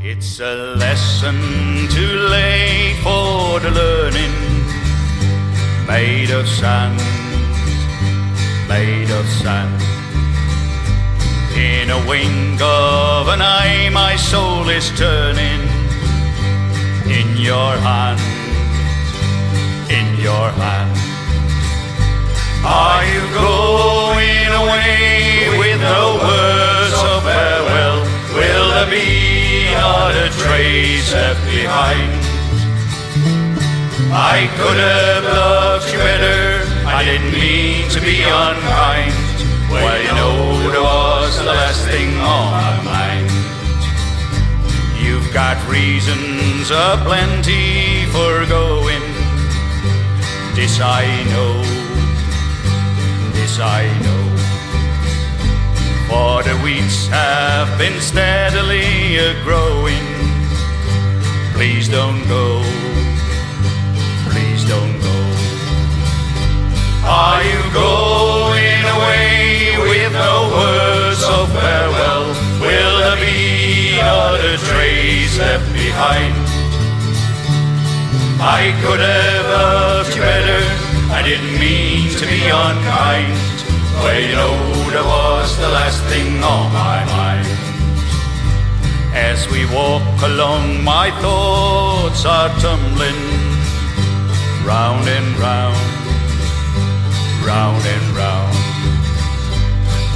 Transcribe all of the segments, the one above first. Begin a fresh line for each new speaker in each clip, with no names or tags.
It's a lesson too late for the learning, made of sand, made of sand. In a wink of an eye my soul is turning, in your hand, in your hand. Are you going away with no words of farewell? Will there be not a trace left behind? I could have loved you better, I didn't mean to be unkind. Well, you know there was the last thing on my mind. You've got reasons aplenty for going, this I know, this I know. For the weeks have been steadily a-growing. Please don't go, please don't go. Are you going away with no words of farewell? Will there be not a trace left behind? I could have loved you better, I didn't mean to be unkind. Well, you know there was the last thing on my mind. As we walk along my thoughts are tumbling round and round, round and round.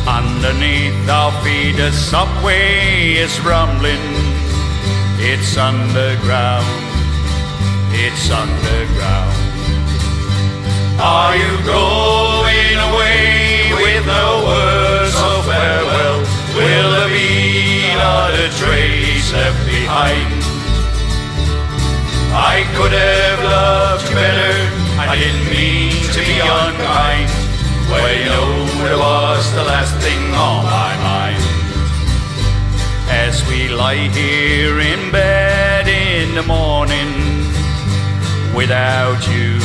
Underneath our feet the subway is rumbling. It's underground, it's underground. Are you going away with no words of farewell? Will there be not a trace left behind? I could have loved you better, I didn't mean to be unkind. Well, you know there was the last thing on my mind. As we lie here in bed in the morning, without you,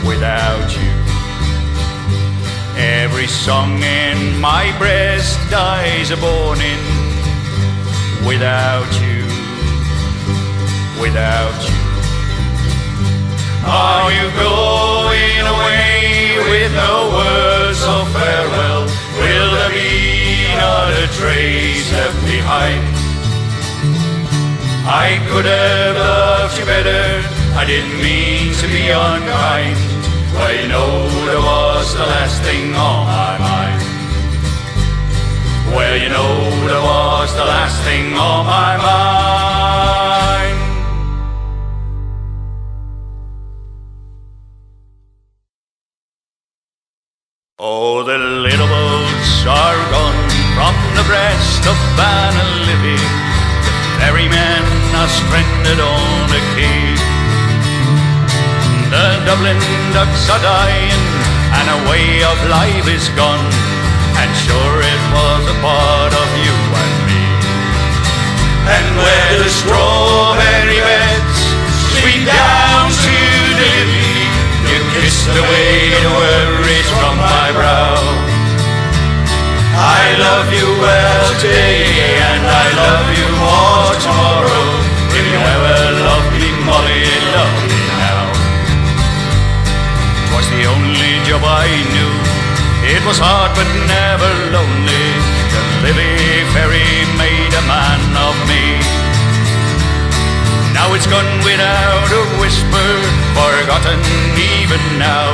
without you. Every song in my breast dies a-born in. Without you, without you. Are you going away with no words of farewell? Will there be not a trace left behind? I could have loved you better, I didn't mean to be unkind. Well, you know there was the last thing on my mind. Well, you know there was the last thing on my mind. Oh, the little boats are gone from the breast of Banalivy. The ferrymen are stranded on a quay. The Dublin ducks are dying, and a way of life is gone, and sure it was a part of you and me. And where the strawberry beds sweep down to the Liffey, you kissed away the worries from my brow. I love you well today, and I love you more tomorrow. If you ever loved me, Molly, love me now. Was the only job I knew. It was hard but never lonely. The Livy ferry made a man of me. Now it's gone without a whisper, forgotten even now.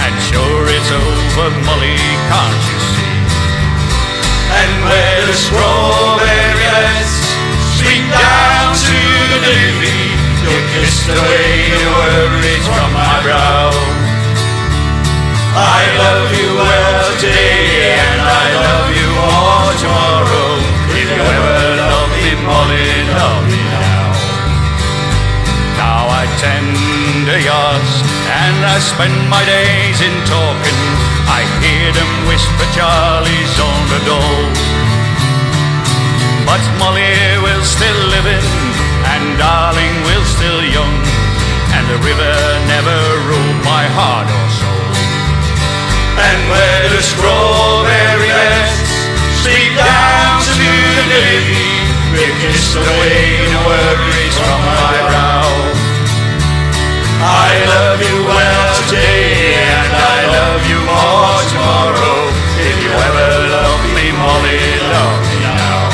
And sure it's over, Molly, can't you see? And where the strawberry beds sweep down to the Livy, you kissed away the worries from my brow. I love you well today, and I love you more tomorrow. If you ever love me, Molly, love me now. Now I tend a yacht, and I spend my days in talking. I hear them whisper Charlie's on the door. But Molly will still living, and darling will still young, and the river never ruled my heart or soul. And where the strawberry beds sleep down to the Livy, you kissed away the worries from my brow. I love you well today, and I love you more tomorrow. If you ever love me, Molly, love me now.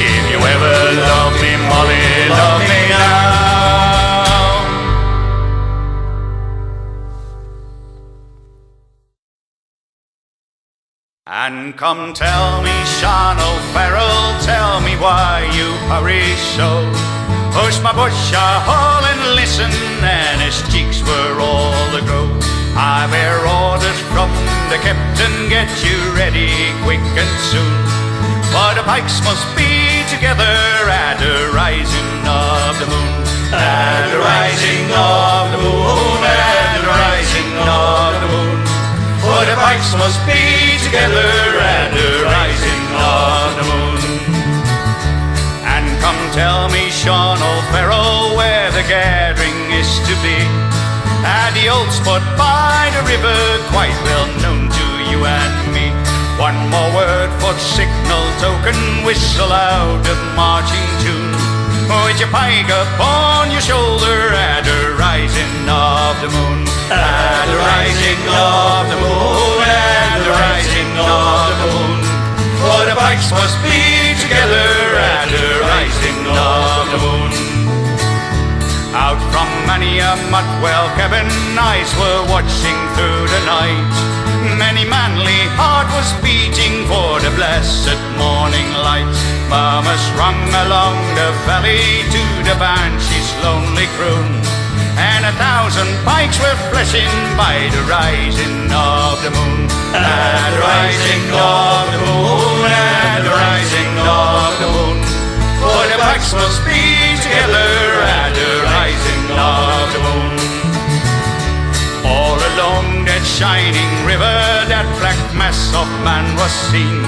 If you ever love me, Molly, love me now. And come tell me, Sean O'Farrell, tell me why you hurry so. Push my bush a hole and listen, and his cheeks were all aglow. I bear orders from the captain, get you ready quick and soon. For the pikes must be together at the rising of the moon. At the rising of the moon, at the rising of the moon. For the pikes must be together at the rising of the moon. And come tell me, Sean O'Farrell, where the gathering is to be. At the old spot by the river, quite well known to you and me. One more word for signal token, whistle out the marching tune. With your pike upon your shoulder at the rising of the moon. At the rising of the moon, at the rising of the moon. For the pikes must be together at the rising of the moon. Out from many a mud-well cabin, eyes were watching through the night. Many manly heart was beating for the blessed morning light. Murmurs rung along the valley to the banshee's lonely croon. And 1,000 pikes were flashing by the rising of the moon. At the rising of the moon, at the rising of the moon. For the pikes must be together at the rising of the moon. All along that shining river, that black mass of man was seen.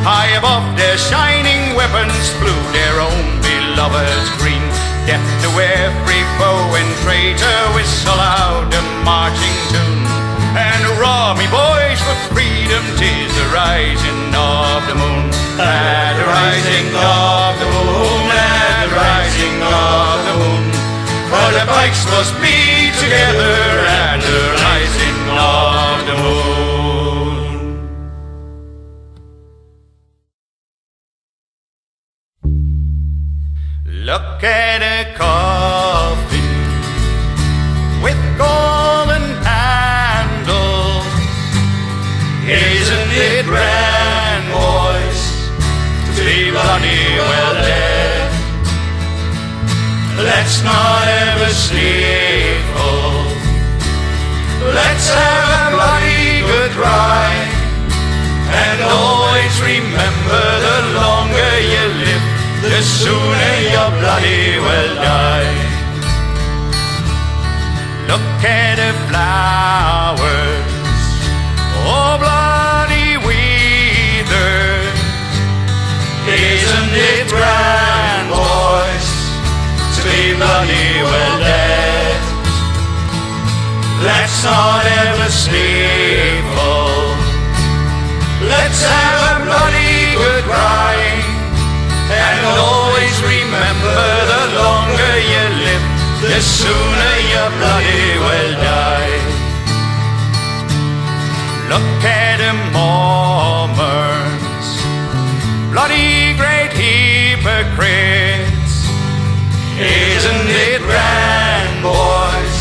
High above their shining weapons flew their own beloved green. Death to every foe and traitor, whistle out the marching tune. And hurrah, me boys, for freedom, 'tis the rising of the moon. At the rising of the moon, at the rising of the moon. For the pikes must be together at the rising of the moon. Look at a coffin with golden handles. Isn't it grand, boys, to be bloody well dead? Let's not ever sleep, oh. Let's have a bloody good cry, and always remember, the longer you live, the sooner you bloody well die. Look at the flowers, oh bloody withers. Isn't it grand, boys, to be bloody well dead? Let's not ever sleep, oh. Let's have a bloody good cry, and always remember, the longer you live, the sooner you bloody well die. Look at the Mormons, bloody great hypocrites. Isn't it grand, boys,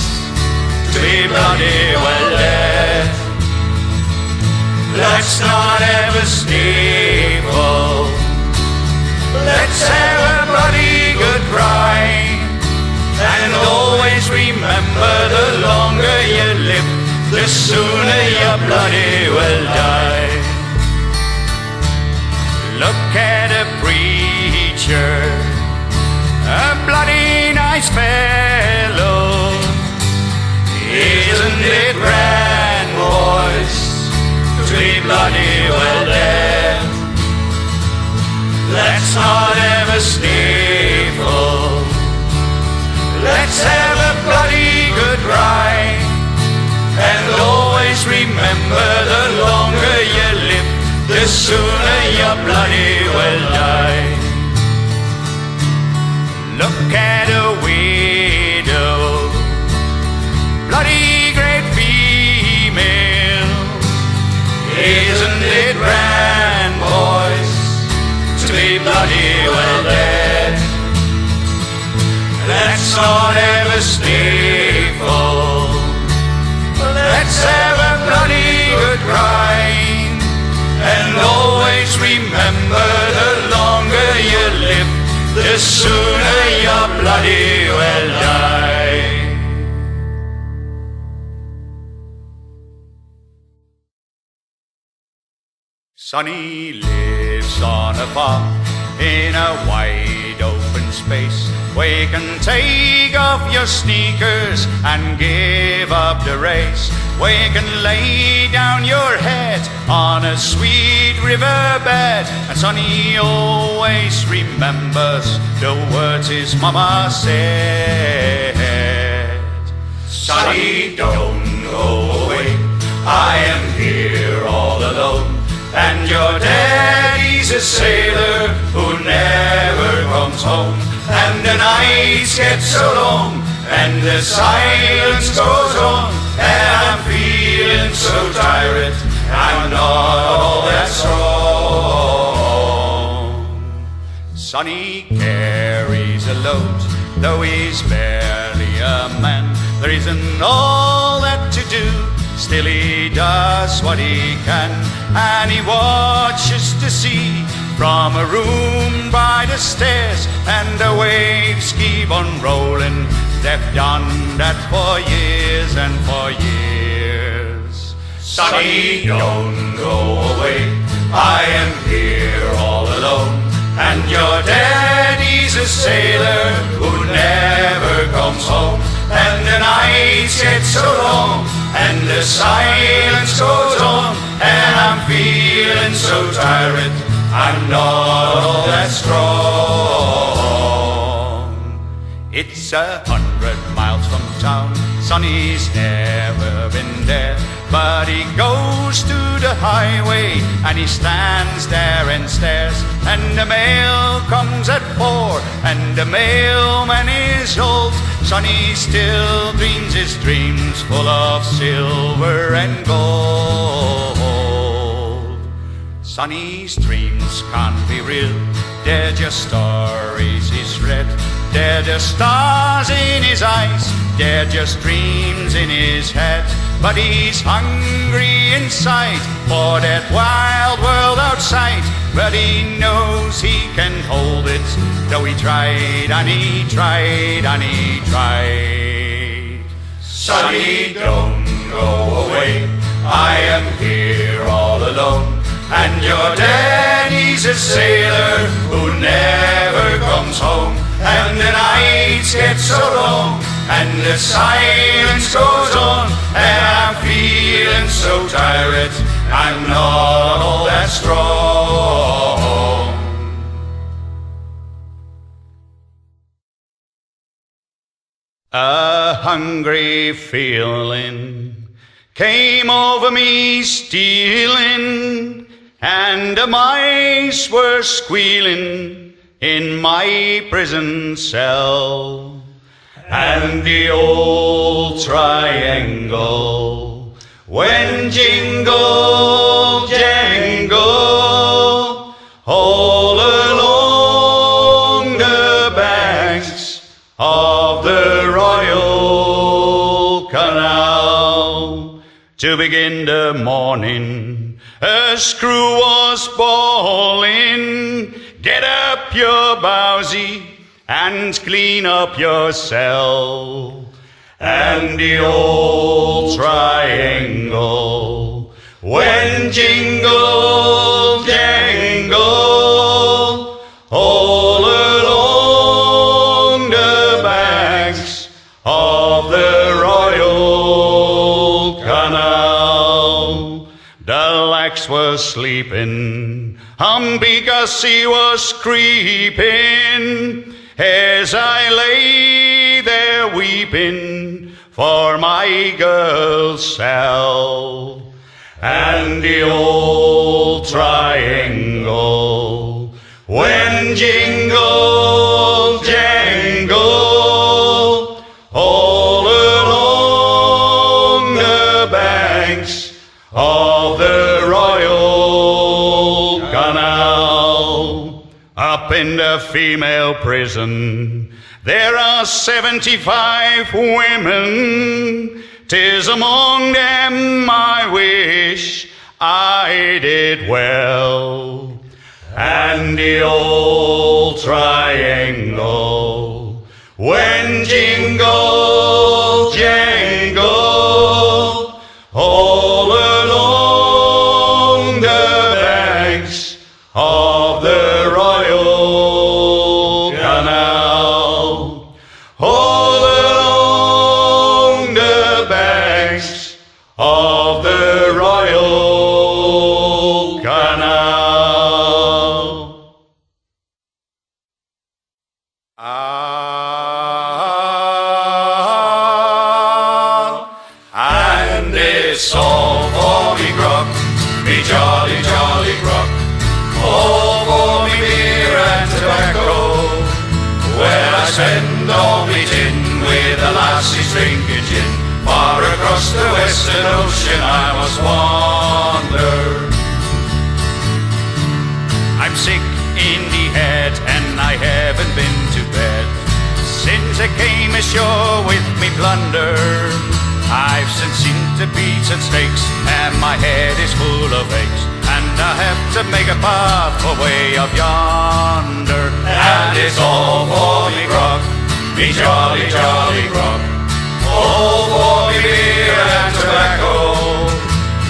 to be bloody well dead? Let's not ever sleep, oh. Let's have a bloody good cry, and always remember, the longer you live, the sooner you bloody well die. Look at a preacher, a bloody nice fellow. Isn't it grand, boys, to be bloody well dead? Let's not ever sleep, oh. Let's have a bloody good cry, and always remember, the longer you live, the sooner you bloody well die. bloody well dead. Let's not ever stay full. Let's have a bloody good cry, and always remember, the longer you live, the sooner you're bloody well die. Sonny lives on a farm in a wide open space, where you can take off your sneakers and give up the race, where you can lay down your head on a sweet riverbed. And Sonny always remembers the words his mama said. Sonny, don't go away, I am here all alone, and your daddy's a sailor who never comes home. And the nights get so long, and the silence goes on, and I'm feeling so tired, I'm not all that strong. Sonny carries a load, though he's barely a man. There isn't all that to do, still he does what he can, and he watches the sea from a room by the stairs, and the waves keep on rolling. They've done that for years and for years. Sonny, don't go away, I am here all alone, and your daddy's a sailor who never comes home. And the nights get so long, and the silence goes on, and I'm feeling so tired, I'm not all that strong. It's 100 miles from town, Sonny's never been there, but he goes to the highway and he stands there and stares. And the mail comes at 4 and the mailman is old. Sonny still dreams his dreams full of silver and gold. Sonny's dreams can't be real, they're just stories he's read. They're just stars in his eyes, they're just dreams in his head. But he's hungry inside for that wild world outside, but he knows he can hold it, though he tried and he tried and he tried. Sonny, don't go away, I am here all alone, and your daddy's a sailor who never comes home. And the nights get so long, and the silence goes on, and I'm feeling so tired, I'm not all that strong. A hungry feeling came over me stealing, and the mice were squealing in my prison cell. And the old triangle went jingle, jangle, all along the banks of the Royal Canal. To begin the morning, a screw was bawling, get up your bowsy and clean up your cell. And the old triangle went jingle, jangle, all along the banks of the Royal Canal. The lax was sleeping, because he was creeping, as I lay there weeping for my girl's cell. And the old triangle went jingle, jangle, all along the banks of the Royal Canal. Up in the female prison, there are 75 women. 'Tis among them I wish I did well. And the old triangle, when jingle, jangle, all along the banks of the Royal Canal, all along the banks of the Royal Canal. And it's all for me grog, me jolly, jolly grog, all for me beer and tobacco, where I spend all me tin with the lassies drinking gin. Far across the western ocean I must wander. I'm sick in the head and I haven't been to bed since I came ashore with me plunder. I've seen centipedes and snakes and my head is full of aches, and I have to make a path for way up yonder. And it's all for me grog, me jolly, jolly grog, all for me beer and tobacco,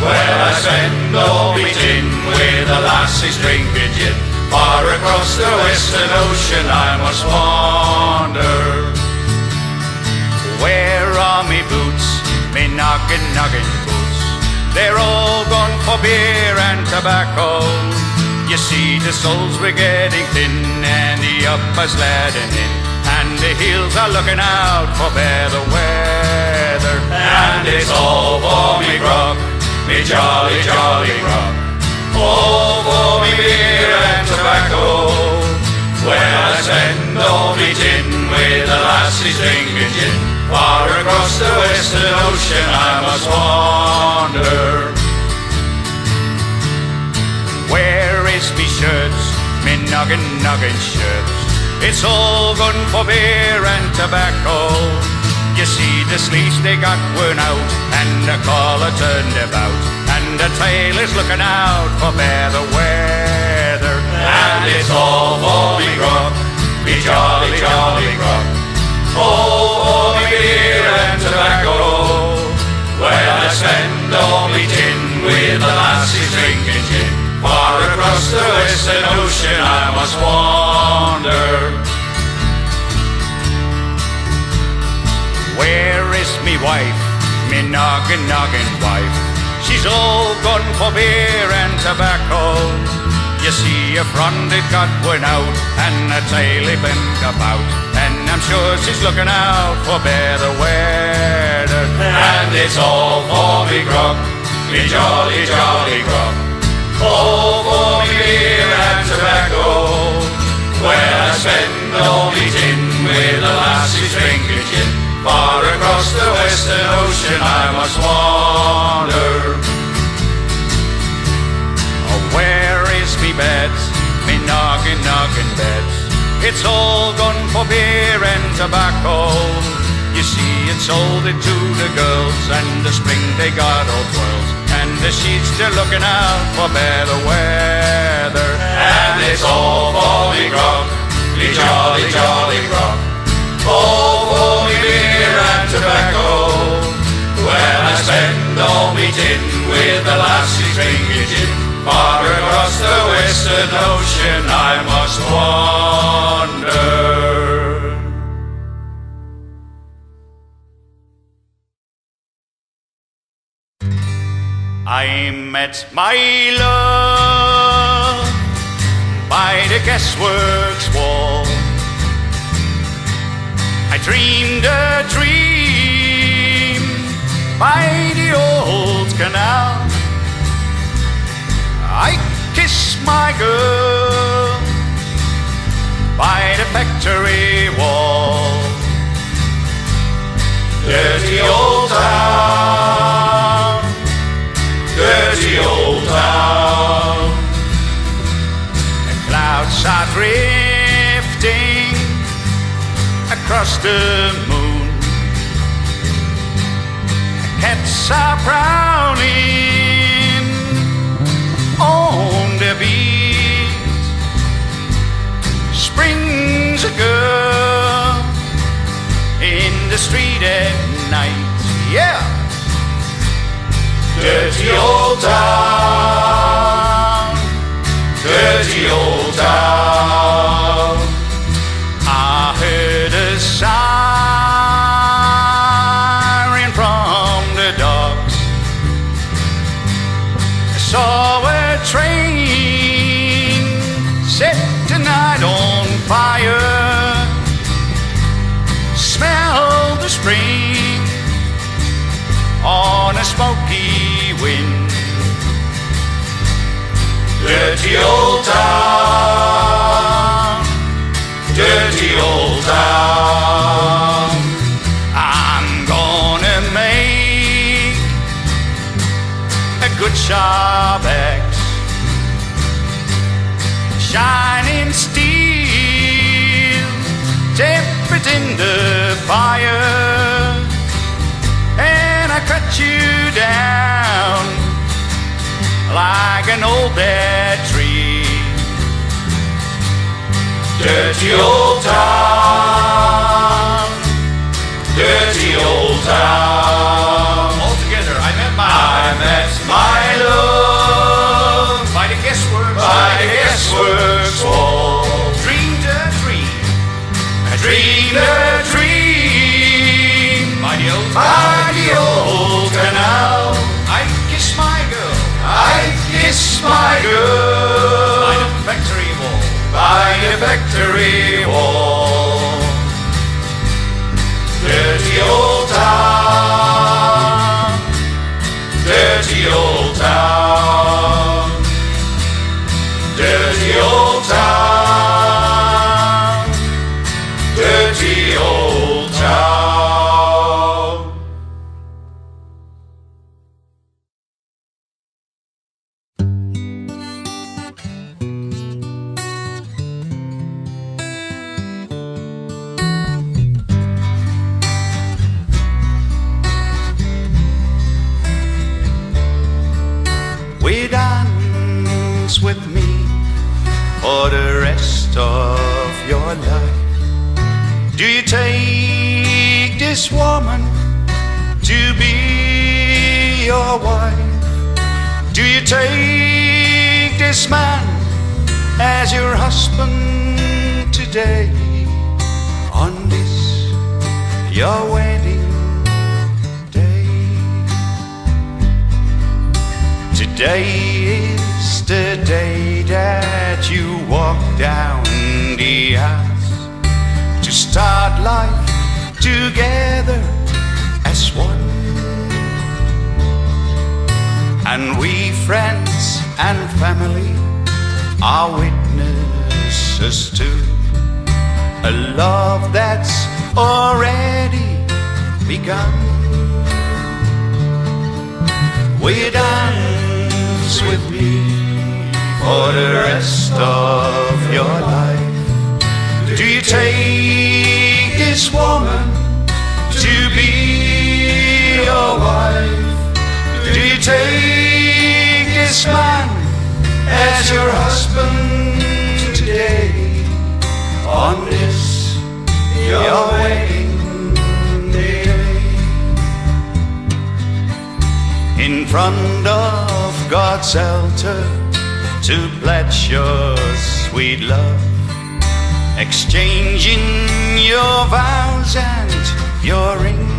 where I spend all me tin with the lassies drinking gin. Far across the western ocean I must wander. Where are me boots, me noggin boots? They're all gone for beer and tobacco. You see the soles were getting thin and the uppers leading in, and the heels are looking out for better weather. And it's all for me grog, me jolly, jolly grog, all for me beer and tobacco, where I spend all me tin with the lassies drinking gin. Far across the western ocean I must wander. Where is me shirts, me noggin shirts? It's all gone for beer and tobacco. You see the sleeves they got worn out, and the collar turned about, and the tail is looking out for better weather. And it's all for me grog, me jolly, jolly grog, all for me beer and tobacco, where I spend all me tin with the lassies drinking gin. Far across the western ocean I must wander. Where is me wife, me noggin wife? She's all gone for beer and tobacco. You see her front it got worn out, and her tail it bent about, and I'm sure she's looking out for better weather. And it's all for me grog, me jolly, jolly grog, all for me beer and tobacco, where I spend all me tin with the lassies drinking gin. Far across the western ocean I must wander. Where is me beds, me noggin beds? It's all gone for beer and tobacco. You see it sold it to the girls, and the spring they got all twirls, and the sheets they're looking out for better weather. And it's all for me grog, me jolly, jolly grog, all for me beer and tobacco, where I spend all me tin with the lassies drinking gin. Far across the western ocean I must wander. I met my love by the gasworks wall. I dreamed a dream by the old canal. I kissed my girl by the factory wall. Dirty old town, dirty old town. A cloud clouds are drifting across the moon. Cats are prowling on the beat. Spring's a girl in the street at night. Yeah. Dirty old town, dirty old town. I heard a siren from the docks. I saw a train set tonight on fire. Smell the spring on a smoky wind. Dirty old town, dirty old town. I'm gonna make a good sharp axe, shining steel, dip it in the fire, and I cut you down like an old dead tree. Dirty old town, dirty old town. All together, I met my love by the guessworks wall. Dreamed a dream, I dreamed a dream by the old canal. I kissed my girl, I kissed my girl by the factory wall, by the factory wall. Dirty old town, dirty old town, dirty old town, dirty old town. We dance with me for the rest of your life. Do you take this woman to be your wife? Do you take this man as your husband today, on this your wedding day? Today is the day that you walk down the aisle to start life together as one. And we, friends and family, are witnesses to a love that's already begun. We dance with me for the rest of your life. Do you take this woman to be your wife? Do you take this man as your husband today, on this your wedding day? In front of God's altar to pledge your sweet love, exchanging your vows and your rings.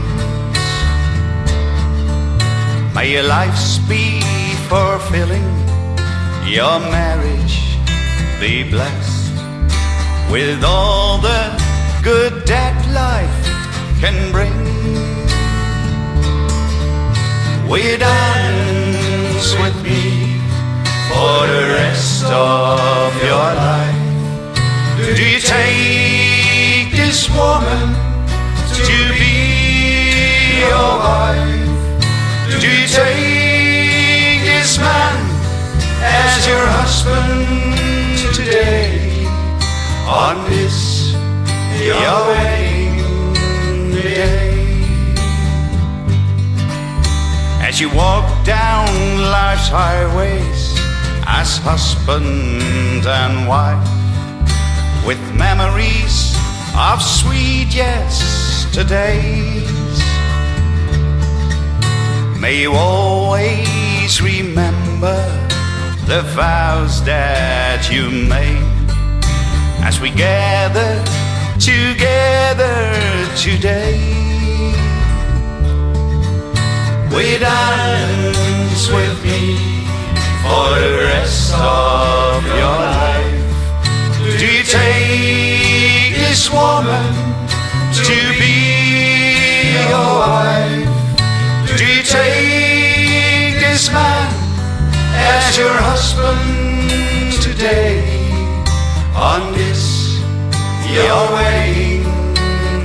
May your lives be fulfilling, your marriage be blessed with all the good that life can bring. Will you dance with me for the rest of your life? Do you take this woman to be your wife? Do you take this man as your husband today, on this your wedding day. As you walk down life's highways as husband and wife, with memories of sweet yesterdays, may you always remember the vows that you made. As we gather together today, will you dance with me for the rest of your life? Do you take this woman to be your wife? Do you take this man as your husband today, on this your wedding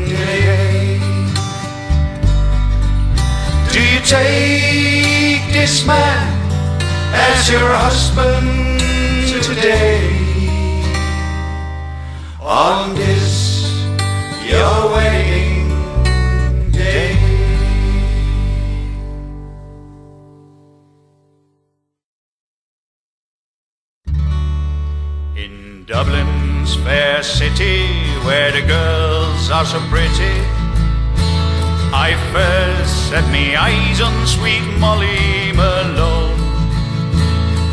day? Do you take this man as your husband today, on this your wedding day? In Dublin's fair city, where the girls are so pretty, I first set me eyes on sweet Molly Malone.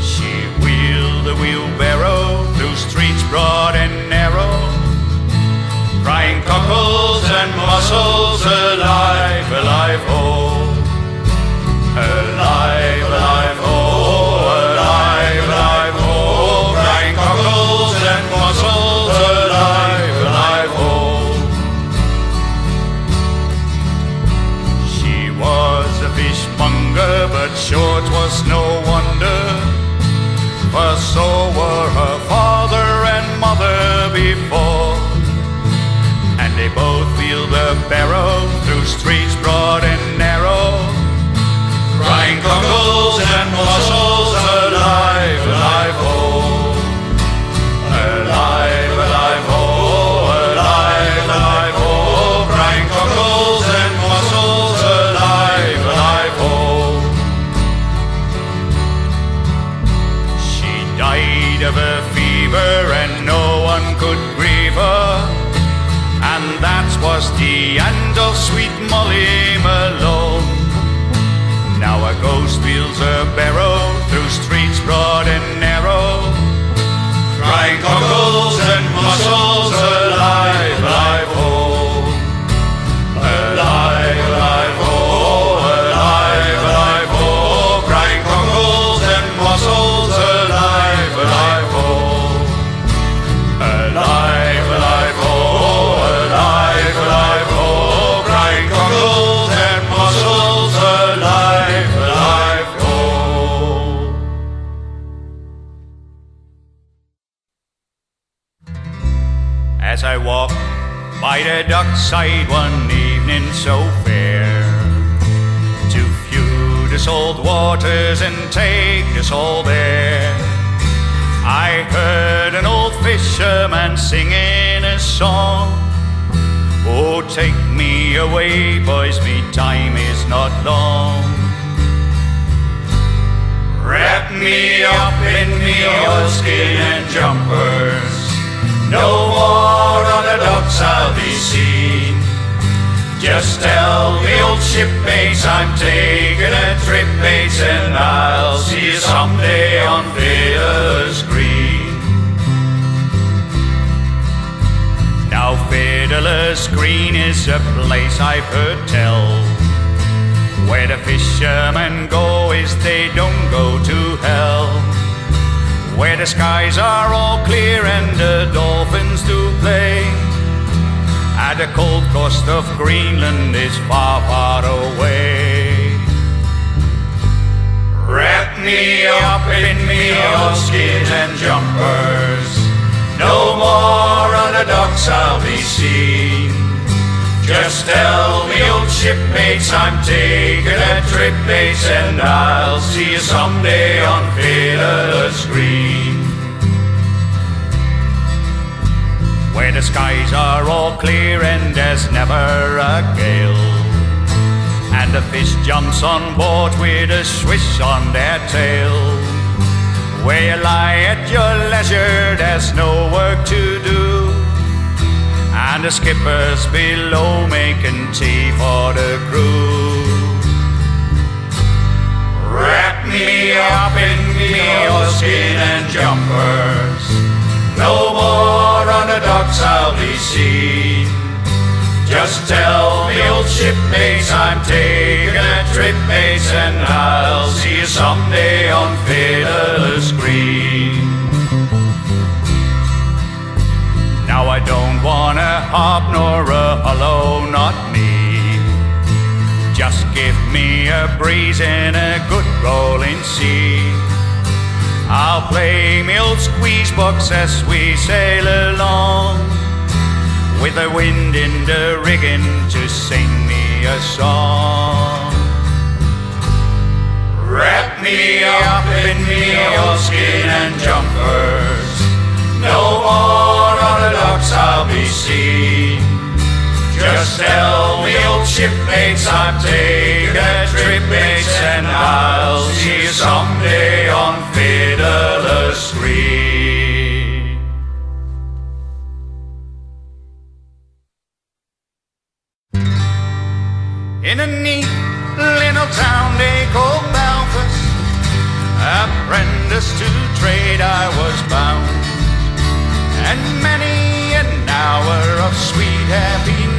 She wheeled a wheelbarrow through streets broad and narrow, frying cockles and mussels, alive, alive, oh, alive, alive, oh, alive, alive, oh, frying cockles and mussels, alive, alive, oh. She was a fishmonger, but short was no wonder, for so were her father and mother before. And they both wheeled a barrow through streets broad and narrow, frying cockles and mussels, alive, alive, oh, alive, alive, oh, alive, alive, oh, frying cockles and mussels, alive, alive, oh. She died of a fever and no one could grieve her, and that was the end of sweet Molly Malone. Now a ghost wheels a barrow through streets broad and narrow, frying cockles and mussels, alive, alive, oh, alive, alive, oh, alive, alive, oh, frying cockles and mussels, alive, alive, oh, alive, alive, oh, alive, alive, oh, frying cockles and mussels, alive, alive, oh. As I walked by the dockside one evening so fair, to view the salt waters and take the salt air, I heard an old fisherman singing a song. Oh, take me away, boys, me time is not long. Wrap me up in me oilskin and jumpers, no more on the docks I'll be seen. Just tell the old shipmates I'm taking a trip, mates, and I'll see you someday on Fiddler's Green. Now Fiddler's Green is a place I've heard tell, where the fishermen go is they don't go to hell, where the skies are all clear and the dolphins do play, and the cold coast of Greenland is far, far away. Wrap me up in me oilskins and jumpers, no more on the docks I'll be seen. Just tell me old shipmates I'm taking a trip, mates, and I'll see you someday on Fiddler's Green. where the skies are all clear and there's never a gale, and the fish jumps on board with a swish on their tail. Where you lie at your leisure, there's no work to do, and the skipper's below making tea for the crew. Wrap me up in me oilskin and jumpers, no more on the docks I'll be seen. Just tell me old shipmates I'm taking a trip, mates, and I'll see you someday on Fiddler's Green. Now I don't want a harp nor a hollow, not me. Just give me a breeze and a good rolling sea. I'll play me old squeeze box as we sail along, with the wind in the rigging to sing me a song. Wrap me up in me oilskin and jumpers, no more on the docks I'll be seen. Just tell me old shipmates I'm taking a trip, mates, and I'll see you someday on Fiddler's Green. In a neat little town they call Belfast, apprentice to trade I was bound, and many an hour of sweet happiness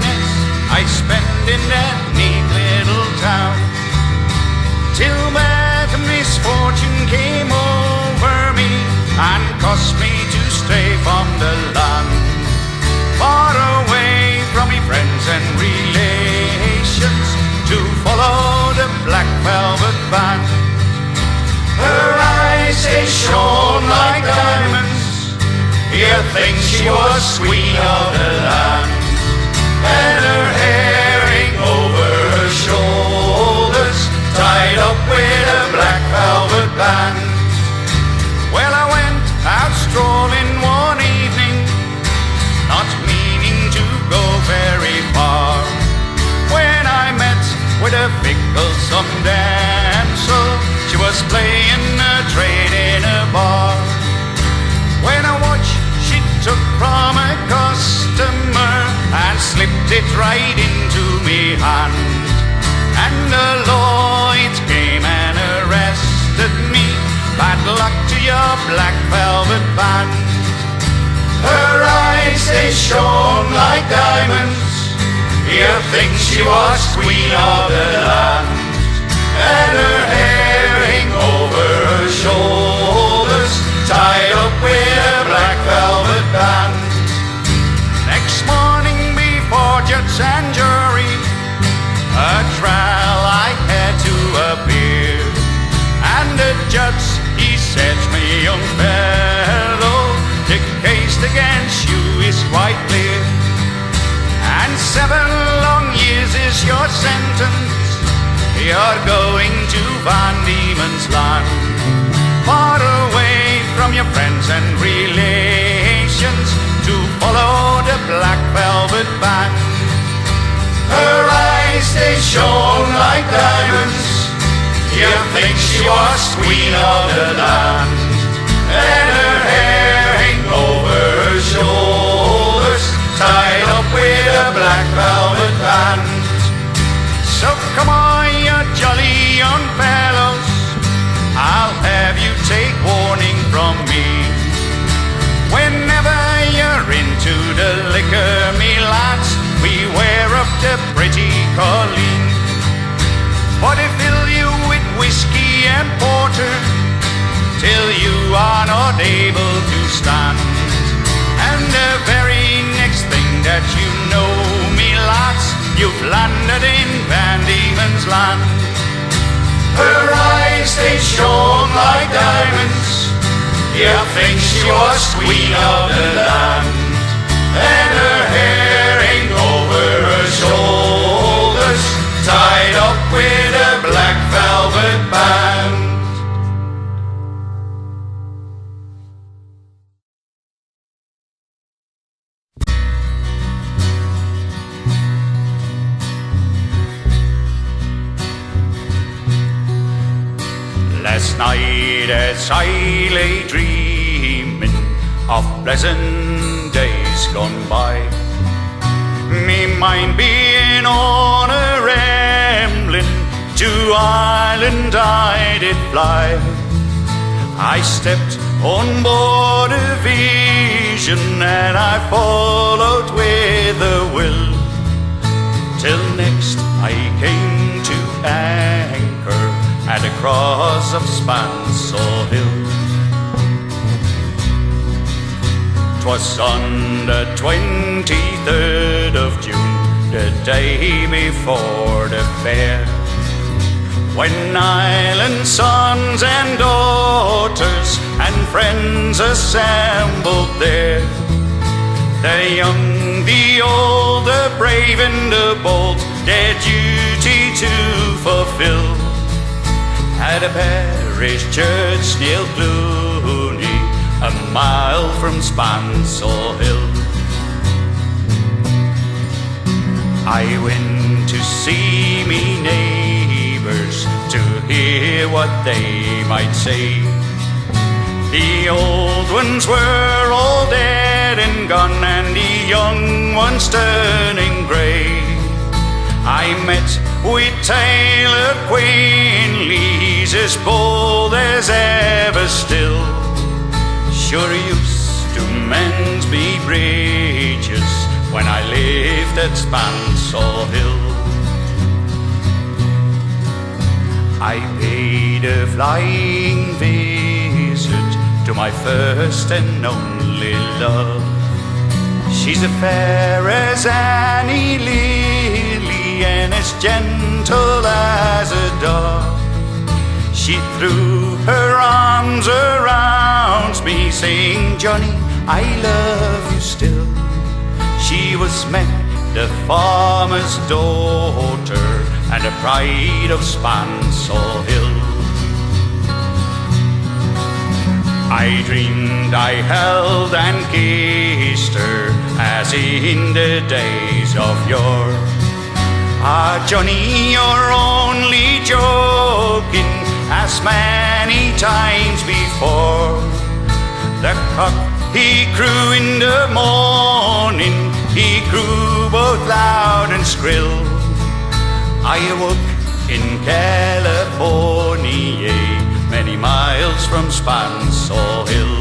I spent in that neat little town, till bad misfortune came over me and cost me to stray from the land, far away from me friends and relations, to follow the black velvet band. Her eyes, they shone like diamonds, you think she was queen of the land, and her hair hang over her shoulders, tied up with a black velvet band. Well, I went out strolling one evening, not meaning to go very far, when I met with a ficklesome damsel. She was playing a trade in a bar. When I watched, she took from a customer and slipped it right into me hand, and the Lloyds came and arrested me. Bad luck to your black velvet band. Her eyes, they shone like diamonds, you think she was queen of the land, and her hair hang over her shoulders, tied up with a black velvet band. Next morning before judge and jury, a trial I had to appear, and the judge, he said to me, young fellow, the case against you is quite clear, and 7 long years is your sentence. You're going to Van Diemen's Land, far away from your friends and relations, to follow the black velvet band. Her eyes, they shone like diamonds, you think she was queen of the land, and her hair hang over her shoulders, tied up with a black velvet band. So come on, you jolly young fellows, I'll have you take warning from me. Whenever you're into the liquor, me lads, beware of the pretty Colleen, for they fill you with whiskey and porter till you are not able to stand, and the very next thing that you know, me lads, you've landed in Van Diemen's Land. Her eyes, they shone like diamonds, you think she was queen of the land, and her hair hang over her shoulders, tied up with a black velvet band. last night as I lay dreaming of pleasant days gone by, me mind being on a rambling, to Ireland I did fly. I stepped on board a vision and I followed with a will, till next I came to anchor at the cross of Spansel Hill. 'Twas on the 23rd of June, the day before the fair, when island sons and daughters and friends assembled there. The young, the old, the brave and the bold, their duty to fulfill, at a parish church near Clooney, a mile from Spansel Hill. I went to see me neighbours, to hear what they might say. The old ones were all dead and gone, and the young ones turning grey. I met with Taylor Quinley, he's as bold as ever still, sure used to mend me bridges when I lived at Spansel Hill. I paid a flying visit to my first and only love. She's as fair as Annie Lily and as gentle as a dove. She threw her arms around me, saying, "Johnny, I love you still." She was Meg, the farmer's daughter, and the pride of Spansel Hill. I dreamed I held and kissed her as in the days of yore. Ah, Johnny, you're only joking, as many times before. The cock, he crew in the morning, he crew both loud and shrill. I awoke in California, many miles from Spansel Hill.